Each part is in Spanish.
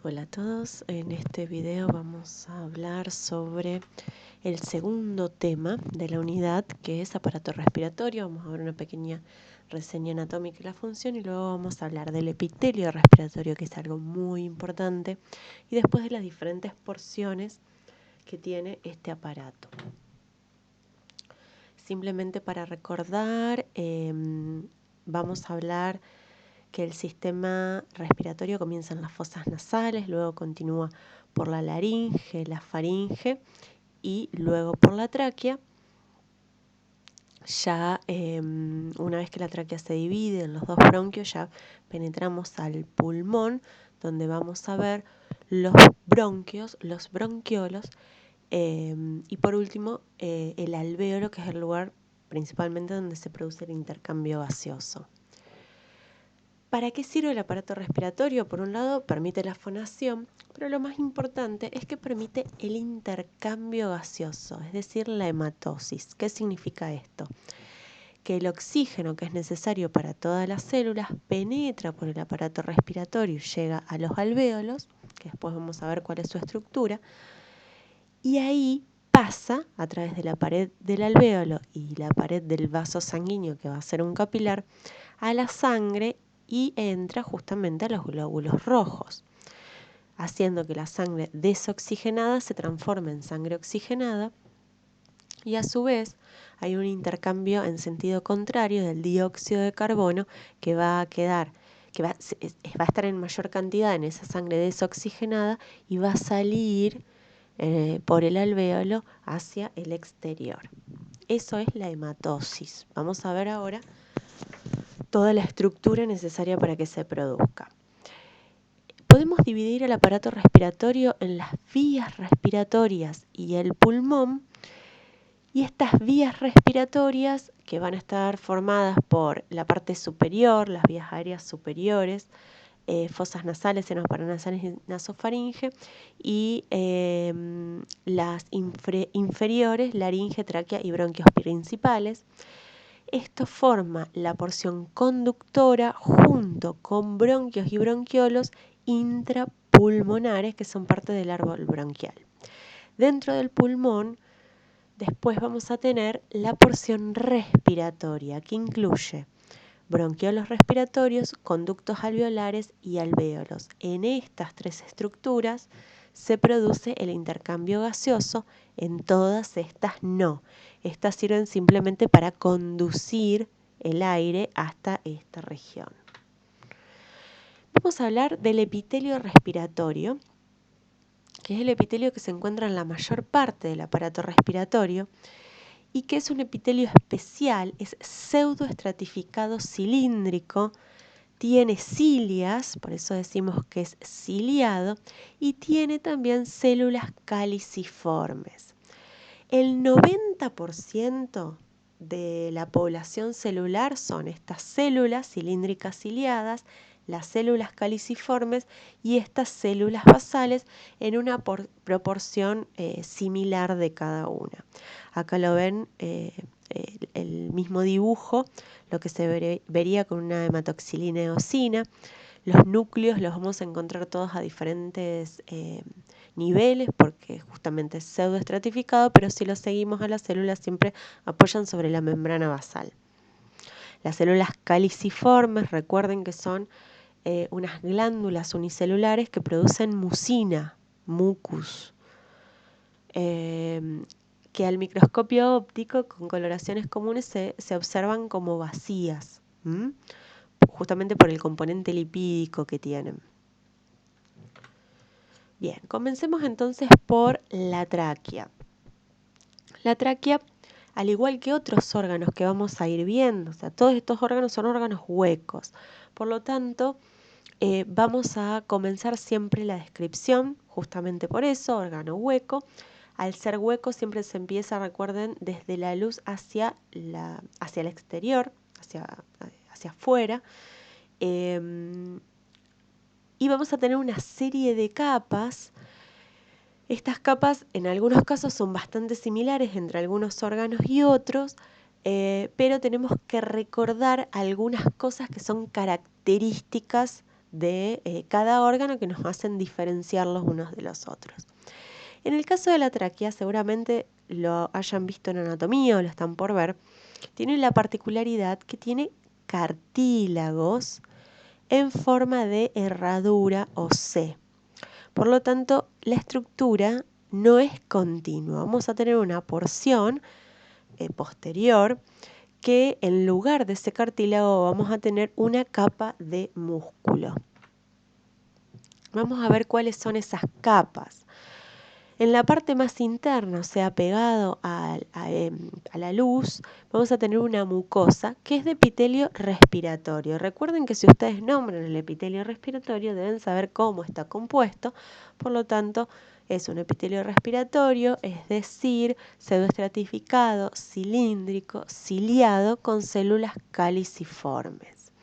Hola a todos, en este video vamos a hablar sobre el segundo tema de la unidad, que es aparato respiratorio. Vamos a ver una pequeña reseña anatómica y la función, y luego vamos a hablar del epitelio respiratorio, que es algo muy importante, y después de las diferentes porciones que tiene este aparato. Simplemente para recordar, vamos a hablar que el sistema respiratorio comienza en las fosas nasales, luego continúa por la laringe, la faringe y luego por la tráquea. Ya una vez que la tráquea se divide en los dos bronquios, ya penetramos al pulmón, donde vamos a ver los bronquios, los bronquiolos, y por último el alvéolo, que es el lugar principalmente donde se produce el intercambio gaseoso. ¿Para qué sirve el aparato respiratorio? Por un lado, permite la fonación, pero lo más importante es que permite el intercambio gaseoso, es decir, la hematosis. ¿Qué significa esto? Que el oxígeno que es necesario para todas las células penetra por el aparato respiratorio y llega a los alvéolos, que después vamos a ver cuál es su estructura, y ahí pasa a través de la pared del alvéolo y la pared del vaso sanguíneo, que va a ser un capilar, a la sangre y entra justamente a los glóbulos rojos, haciendo que la sangre desoxigenada se transforme en sangre oxigenada, y a su vez hay un intercambio en sentido contrario del dióxido de carbono que va a quedar, que va a estar en mayor cantidad en esa sangre desoxigenada y va a salir por el alvéolo hacia el exterior. Eso es la hematosis. Vamos a ver ahora toda la estructura necesaria para que se produzca. Podemos dividir el aparato respiratorio en las vías respiratorias y el pulmón, y estas vías respiratorias, que van a estar formadas por la parte superior, las vías aéreas superiores, fosas nasales, senos paranasales y nasofaringe, y las inferiores, laringe, tráquea y bronquios principales. Esto forma la porción conductora junto con bronquios y bronquiolos intrapulmonares, que son parte del árbol bronquial. Dentro del pulmón, después vamos a tener la porción respiratoria, que incluye bronquiolos respiratorios, conductos alveolares y alvéolos. En estas tres estructuras se produce el intercambio gaseoso, en todas estas no. Estas sirven simplemente para conducir el aire hasta esta región. Vamos a hablar del epitelio respiratorio, que es el epitelio que se encuentra en la mayor parte del aparato respiratorio y que es un epitelio especial, es pseudoestratificado cilíndrico, tiene cilias, por eso decimos que es ciliado, y tiene también células caliciformes. El 90% de la población celular son estas células cilíndricas ciliadas, las células caliciformes y estas células basales, en una proporción similar de cada una. Acá lo ven, el mismo dibujo, lo que se vería con una hematoxilina eosina. Los núcleos los vamos a encontrar todos a diferentes niveles, porque justamente es pseudoestratificado, pero si lo seguimos a las células siempre apoyan sobre la membrana basal. Las células caliciformes, recuerden que son unas glándulas unicelulares que producen mucina, mucus, que al microscopio óptico con coloraciones comunes se observan como vacías, justamente por el componente lipídico que tienen. Bien, comencemos entonces por la tráquea. La tráquea, al igual que otros órganos que vamos a ir viendo, o sea, todos estos órganos son órganos huecos. Por lo tanto, vamos a comenzar siempre la descripción, justamente por eso, órgano hueco. Al ser hueco siempre se empieza, recuerden, desde la luz hacia el exterior, hacia afuera. Y vamos a tener una serie de capas. Estas capas en algunos casos son bastante similares entre algunos órganos y otros, pero tenemos que recordar algunas cosas que son características de cada órgano que nos hacen diferenciar los unos de los otros. En el caso de la tráquea, seguramente lo hayan visto en anatomía o lo están por ver, tiene la particularidad que tiene cartílagos en forma de herradura o C. Por lo tanto, la estructura no es continua. Vamos a tener una porción posterior que en lugar de ese cartílago vamos a tener una capa de músculo. Vamos a ver cuáles son esas capas. En la parte más interna, o sea, pegado a la luz, vamos a tener una mucosa que es de epitelio respiratorio. Recuerden que si ustedes nombran el epitelio respiratorio deben saber cómo está compuesto, por lo tanto es un epitelio respiratorio, es decir, pseudoestratificado, cilíndrico, ciliado con células caliciformes.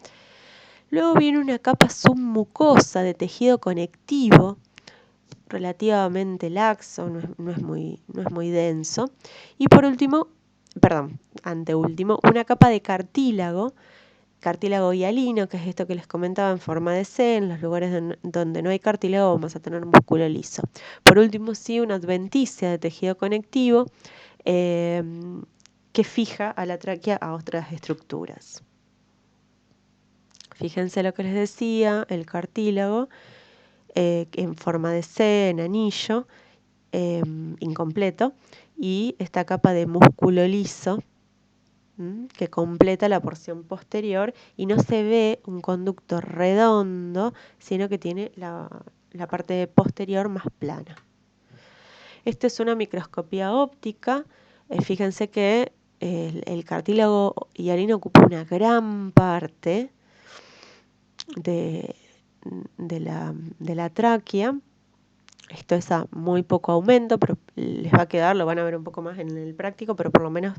Luego viene una capa submucosa de tejido conectivo, relativamente laxo, no es muy denso. Y por último, anteúltimo, una capa de cartílago hialino, que es esto que les comentaba en forma de C. En los lugares donde no hay cartílago vamos a tener músculo liso. Por último, sí, una adventicia de tejido conectivo que fija a la tráquea a otras estructuras. Fíjense lo que les decía, el cartílago en forma de C, en anillo, incompleto, y esta capa de músculo liso que completa la porción posterior y no se ve un conducto redondo, sino que tiene la parte posterior más plana. Esto es una microscopía óptica. Fíjense que el cartílago hialino ocupa una gran parte de la tráquea. Esto es a muy poco aumento, pero les va a quedar, lo van a ver un poco más en el práctico, pero por lo menos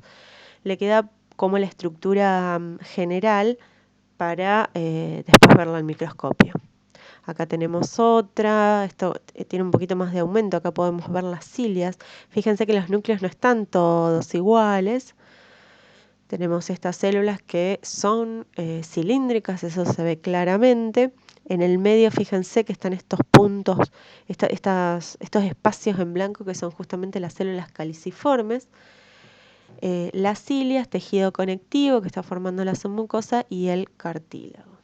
le queda como la estructura general para después verla al microscopio. Acá tenemos otra, esto tiene un poquito más de aumento, acá podemos ver las cilias. Fíjense que los núcleos no están todos iguales. Tenemos estas células que son cilíndricas, eso se ve claramente. En el medio, fíjense que están estos puntos, estos espacios en blanco que son justamente las células caliciformes. Las cilias, tejido conectivo que está formando la submucosa y el cartílago.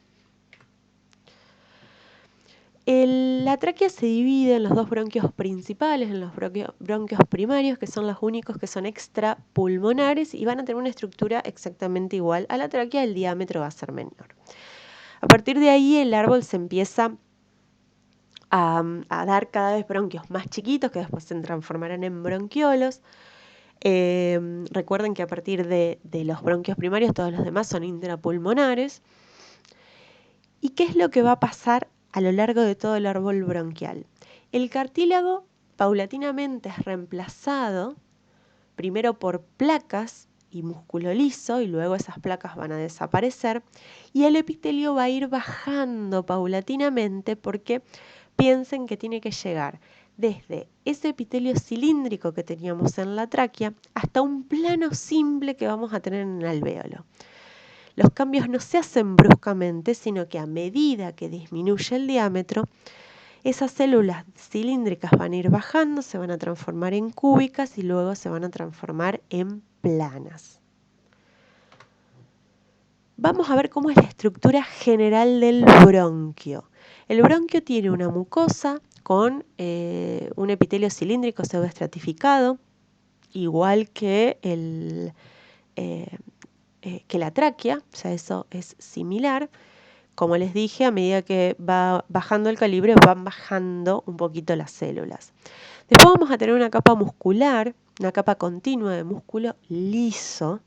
La tráquea se divide en los dos bronquios principales, en los bronquios primarios, que son los únicos que son extrapulmonares y van a tener una estructura exactamente igual a la tráquea, el diámetro va a ser menor. A partir de ahí el árbol se empieza a dar cada vez bronquios más chiquitos que después se transformarán en bronquiolos. Recuerden que a partir de los bronquios primarios todos los demás son intrapulmonares. ¿Y qué es lo que va a pasar a lo largo de todo el árbol bronquial? El cartílago paulatinamente es reemplazado primero por placas y músculo liso, y luego esas placas van a desaparecer, y el epitelio va a ir bajando paulatinamente porque piensen que tiene que llegar desde ese epitelio cilíndrico que teníamos en la tráquea hasta un plano simple que vamos a tener en el alvéolo. Los cambios no se hacen bruscamente, sino que a medida que disminuye el diámetro, esas células cilíndricas van a ir bajando, se van a transformar en cúbicas y luego se van a transformar en planas. Vamos a ver cómo es la estructura general del bronquio. El bronquio tiene una mucosa con un epitelio cilíndrico pseudoestratificado, igual que la tráquea, o sea, eso es similar. Como les dije, a medida que va bajando el calibre, van bajando un poquito las células. Después vamos a tener una capa muscular, una capa continua de músculo liso,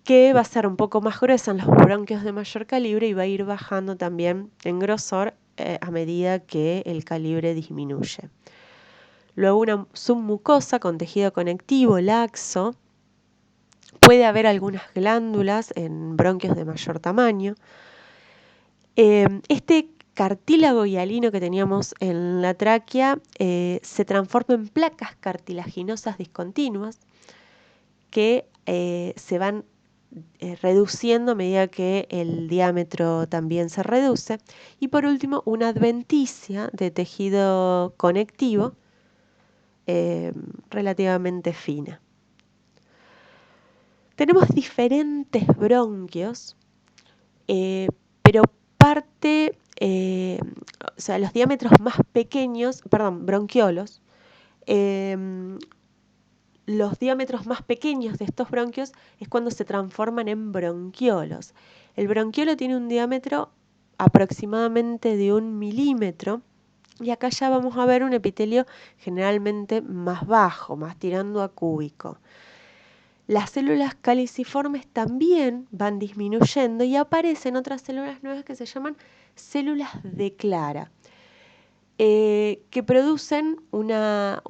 que va a ser un poco más gruesa en los bronquios de mayor calibre y va a ir bajando también en grosor a medida que el calibre disminuye. Luego una submucosa con tejido conectivo laxo. Puede haber algunas glándulas en bronquios de mayor tamaño. Este cartílago hialino que teníamos en la tráquea se transforma en placas cartilaginosas discontinuas que se van reduciendo a medida que el diámetro también se reduce. Y por último, una adventicia de tejido conectivo relativamente fina. Tenemos diferentes bronquios, pero parte, o sea, los diámetros más pequeños, perdón, bronquiolos, los diámetros más pequeños de estos bronquios es cuando se transforman en bronquiolos. El bronquiolo tiene un diámetro aproximadamente de 1 milímetro y acá ya vamos a ver un epitelio generalmente más bajo, más tirando a cúbico. Las células caliciformes también van disminuyendo y aparecen otras células nuevas que se llaman células de Clara, que producen una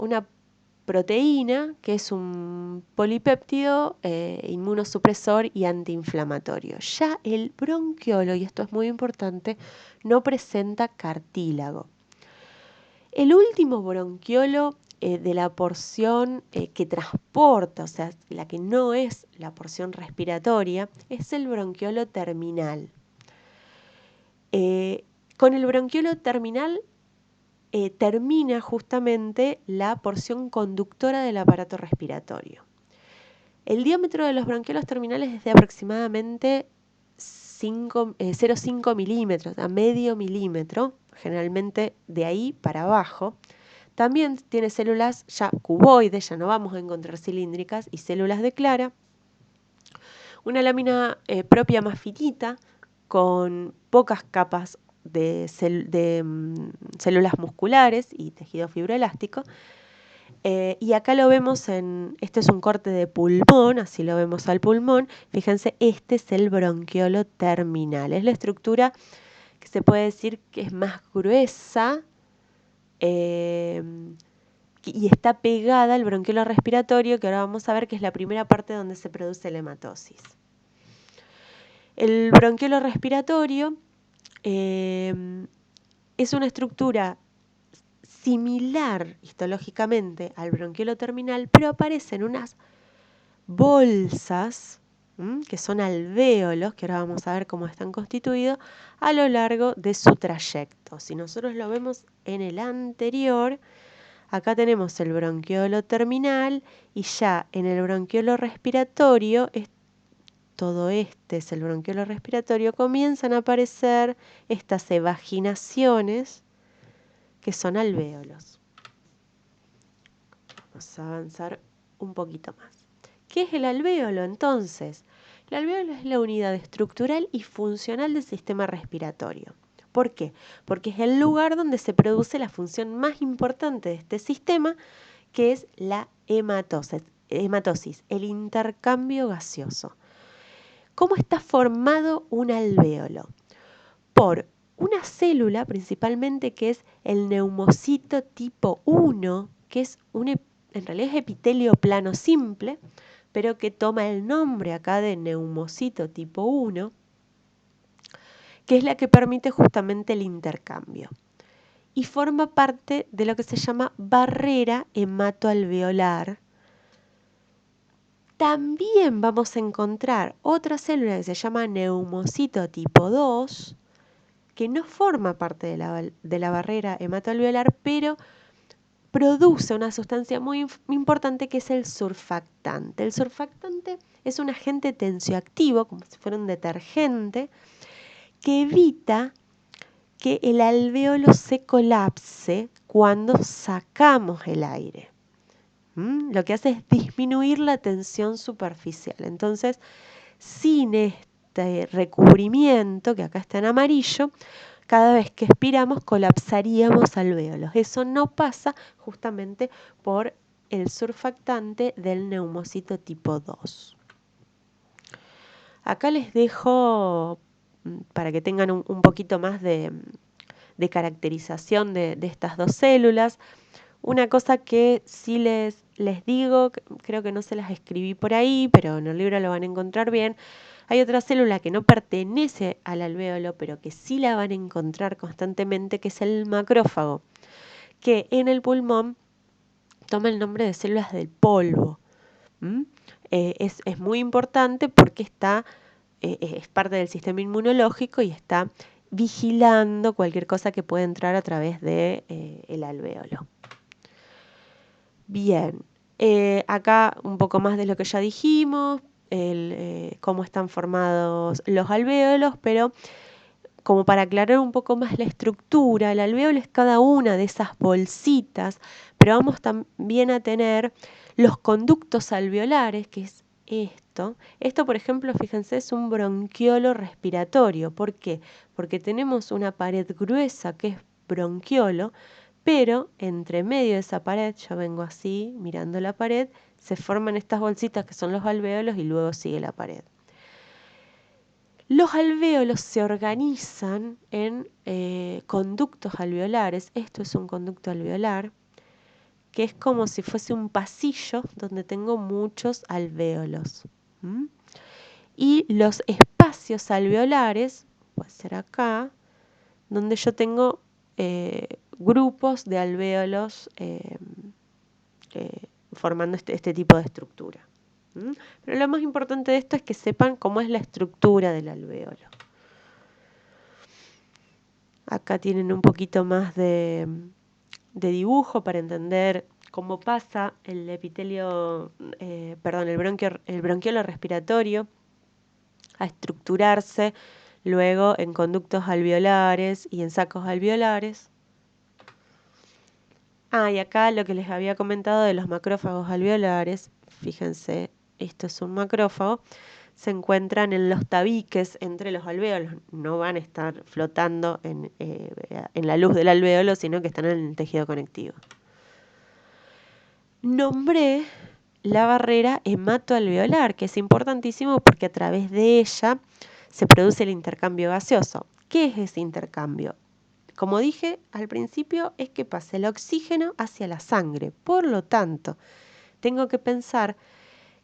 proteína que es un polipéptido inmunosupresor y antiinflamatorio. Ya el bronquiolo, y esto es muy importante, no presenta cartílago. El último bronquiolo de la porción que transporta, o sea, la que no es la porción respiratoria, es el bronquiolo terminal. Con el bronquiolo terminal termina justamente la porción conductora del aparato respiratorio. El diámetro de los bronquiolos terminales es de aproximadamente 0,5 milímetros, a medio milímetro, generalmente de ahí para abajo. También tiene células ya cuboides, ya no vamos a encontrar cilíndricas, y células de Clara. Una lámina propia más finita, con pocas capas de células musculares y tejido fibroelástico. Y acá lo vemos este es un corte de pulmón, así lo vemos al pulmón. Fíjense, este es el bronquiolo terminal. Es la estructura que se puede decir que es más gruesa y está pegada al bronquiolo respiratorio, que ahora vamos a ver que es la primera parte donde se produce la hematosis. El bronquiolo respiratorio es una estructura similar histológicamente al bronquiolo terminal, pero aparecen unas bolsas, que son alvéolos, que ahora vamos a ver cómo están constituidos, a lo largo de su trayecto. Si nosotros lo vemos en el anterior, acá tenemos el bronquiolo terminal y ya en el bronquiolo respiratorio, todo este es el bronquiolo respiratorio, comienzan a aparecer estas evaginaciones que son alvéolos. Vamos a avanzar un poquito más. ¿Qué es el alvéolo entonces? El alvéolo es la unidad estructural y funcional del sistema respiratorio. ¿Por qué? Porque es el lugar donde se produce la función más importante de este sistema, que es la hematosis, el intercambio gaseoso. ¿Cómo está formado un alvéolo? Por una célula principalmente que es el neumocito tipo 1, que es en realidad es epitelio plano simple, pero que toma el nombre acá de neumocito tipo 1, que es la que permite justamente el intercambio. Y forma parte de lo que se llama barrera hematoalveolar. También vamos a encontrar otra célula que se llama neumocito tipo 2, que no forma parte de la barrera hematoalveolar, pero produce una sustancia muy importante que es el surfactante. El surfactante es un agente tensioactivo, como si fuera un detergente, que evita que el alvéolo se colapse cuando sacamos el aire. Lo que hace es disminuir la tensión superficial. Entonces, sin este recubrimiento, que acá está en amarillo, cada vez que expiramos colapsaríamos alvéolos. Eso no pasa justamente por el surfactante del neumocito tipo 2. Acá les dejo, para que tengan un poquito más de caracterización de estas dos células, una cosa que sí les digo, creo que no se las escribí por ahí, pero en el libro lo van a encontrar bien. Hay otra célula que no pertenece al alvéolo, pero que sí la van a encontrar constantemente, que es el macrófago, que en el pulmón toma el nombre de células del polvo. es muy importante porque es parte del sistema inmunológico y está vigilando cualquier cosa que pueda entrar a través de, el alvéolo. Bien, acá un poco más de lo que ya dijimos, cómo están formados los alvéolos, pero como para aclarar un poco más la estructura, el alvéolo es cada una de esas bolsitas, pero vamos también a tener los conductos alveolares, que es esto. Esto, por ejemplo, fíjense, es un bronquiolo respiratorio. ¿Por qué? Porque tenemos una pared gruesa que es bronquiolo, pero entre medio de esa pared, yo vengo así, mirando la pared, se forman estas bolsitas que son los alvéolos y luego sigue la pared. Los alvéolos se organizan en conductos alveolares. Esto es un conducto alveolar, que es como si fuese un pasillo donde tengo muchos alvéolos. ¿Mm? Y los espacios alveolares, puede ser acá, donde yo tengo grupos de alvéolos formando este tipo de estructura. ¿Mm? Pero lo más importante de esto es que sepan cómo es la estructura del alvéolo. Acá tienen un poquito más de dibujo para entender cómo pasa el epitelio, el bronquiolo respiratorio a estructurarse luego en conductos alveolares y en sacos alveolares. Y acá lo que les había comentado de los macrófagos alveolares, fíjense, esto es un macrófago, se encuentran en los tabiques entre los alvéolos, no van a estar flotando en la luz del alvéolo, sino que están en el tejido conectivo. Nombré la barrera hematoalveolar, que es importantísimo porque a través de ella se produce el intercambio gaseoso. ¿Qué es ese intercambio? Como dije al principio, es que pasa el oxígeno hacia la sangre. Por lo tanto, tengo que pensar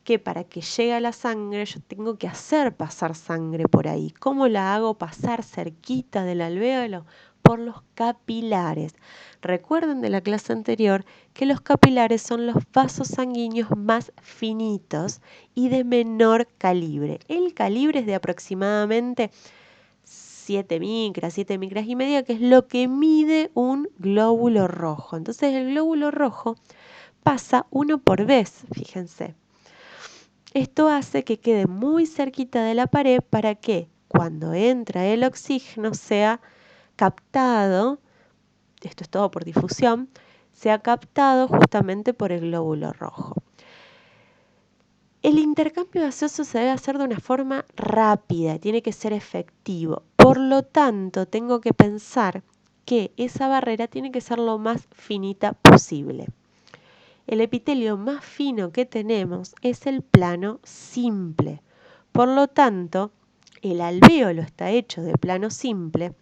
que para que llegue a la sangre yo tengo que hacer pasar sangre por ahí. ¿Cómo la hago pasar cerquita del alvéolo? Por los capilares. Recuerden de la clase anterior que los capilares son los vasos sanguíneos más finitos y de menor calibre. El calibre es de aproximadamente 7 micras y media, que es lo que mide un glóbulo rojo. Entonces el glóbulo rojo pasa uno por vez, fíjense. Esto hace que quede muy cerquita de la pared para que cuando entra el oxígeno sea captado, esto es todo por difusión, sea captado justamente por el glóbulo rojo. El intercambio gaseoso se debe hacer de una forma rápida, tiene que ser efectivo. Por lo tanto, tengo que pensar que esa barrera tiene que ser lo más finita posible. El epitelio más fino que tenemos es el plano simple. Por lo tanto, el alvéolo está hecho de plano simple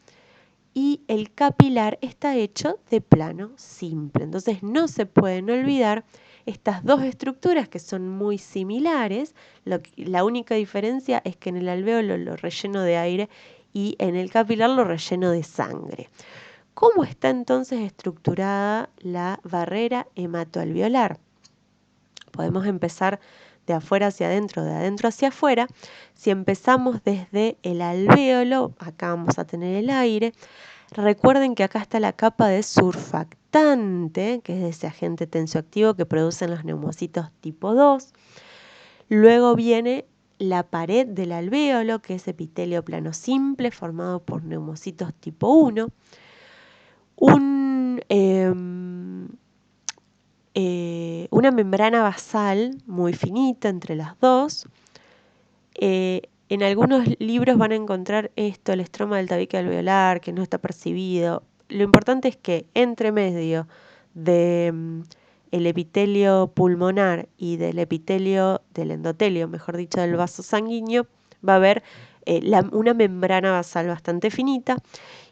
y el capilar está hecho de plano simple. Entonces no se pueden olvidar estas dos estructuras que son muy similares. La única diferencia es que en el alvéolo lo relleno de aire y en el capilar lo relleno de sangre. ¿Cómo está entonces estructurada la barrera hematoalveolar? Podemos empezar de afuera hacia adentro, de adentro hacia afuera. Si empezamos desde el alvéolo, acá vamos a tener el aire. Recuerden que acá está la capa de surfactante, que es ese agente tensioactivo que producen los neumocitos tipo 2. Luego viene la pared del alvéolo, que es epitelio plano simple, formado por neumocitos tipo 1. Una membrana basal muy finita entre las dos. En algunos libros van a encontrar esto, el estroma del tabique alveolar, que no está percibido. Lo importante es que entre medio de el epitelio pulmonar y del epitelio del endotelio, mejor dicho, del vaso sanguíneo, va a haber una membrana basal bastante finita.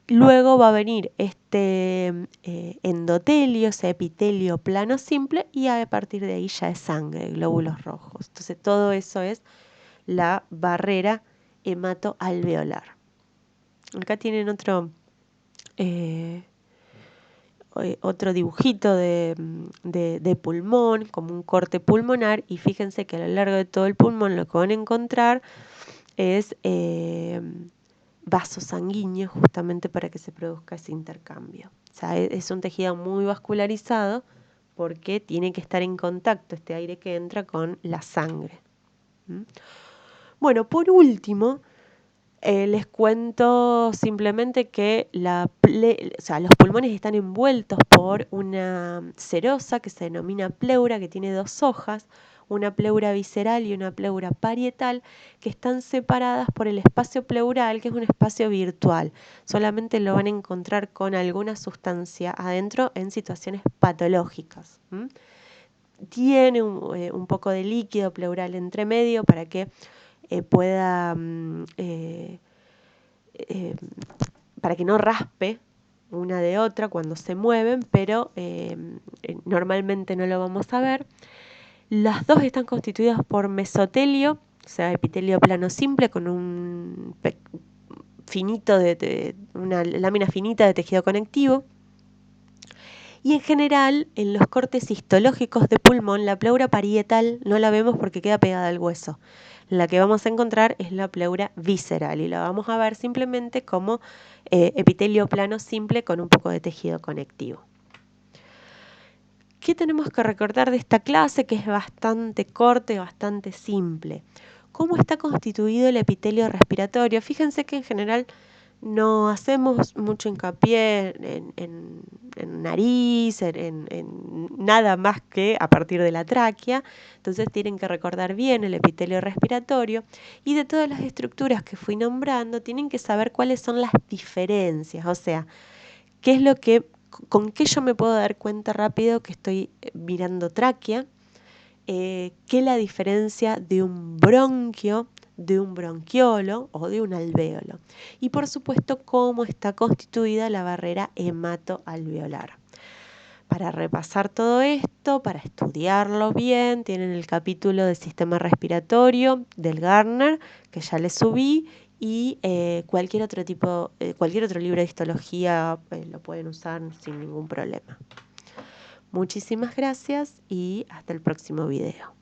Luego va a venir este endotelio, ese epitelio plano simple, y a partir de ahí ya es sangre, glóbulos rojos. Entonces todo eso es la barrera hematoalveolar. Acá tienen otro dibujito de pulmón, como un corte pulmonar, y fíjense que a lo largo de todo el pulmón lo que van a encontrar es vasos sanguíneos, justamente para que se produzca ese intercambio. O sea, es un tejido muy vascularizado porque tiene que estar en contacto este aire que entra con la sangre. ¿Mm? Bueno, por último, les cuento simplemente que los pulmones están envueltos por una serosa que se denomina pleura, que tiene dos hojas, una pleura visceral y una pleura parietal, que están separadas por el espacio pleural, que es un espacio virtual. Solamente lo van a encontrar con alguna sustancia adentro en situaciones patológicas. Tiene un poco de líquido pleural entre medio para que pueda, para que no raspe una de otra cuando se mueven, pero normalmente no lo vamos a ver. Las dos están constituidas por mesotelio, o sea, epitelio plano simple con un finito una lámina finita de tejido conectivo. Y en general, en los cortes histológicos de pulmón, la pleura parietal no la vemos porque queda pegada al hueso. La que vamos a encontrar es la pleura visceral y la vamos a ver simplemente como epitelio plano simple con un poco de tejido conectivo. ¿Qué tenemos que recordar de esta clase? Que es bastante corta y bastante simple. ¿Cómo está constituido el epitelio respiratorio? Fíjense que en general no hacemos mucho hincapié en nariz, en nada más que a partir de la tráquea. Entonces tienen que recordar bien el epitelio respiratorio y de todas las estructuras que fui nombrando tienen que saber cuáles son las diferencias, o sea, qué es lo que, con qué yo me puedo dar cuenta rápido que estoy mirando tráquea, qué es la diferencia de un bronquio, de un bronquiolo o de un alvéolo. Y por supuesto, cómo está constituida la barrera hematoalveolar. Para repasar todo esto, para estudiarlo bien, tienen el capítulo del sistema respiratorio del Gardner, que ya les subí, y cualquier otro libro de histología lo pueden usar sin ningún problema. Muchísimas gracias y hasta el próximo video.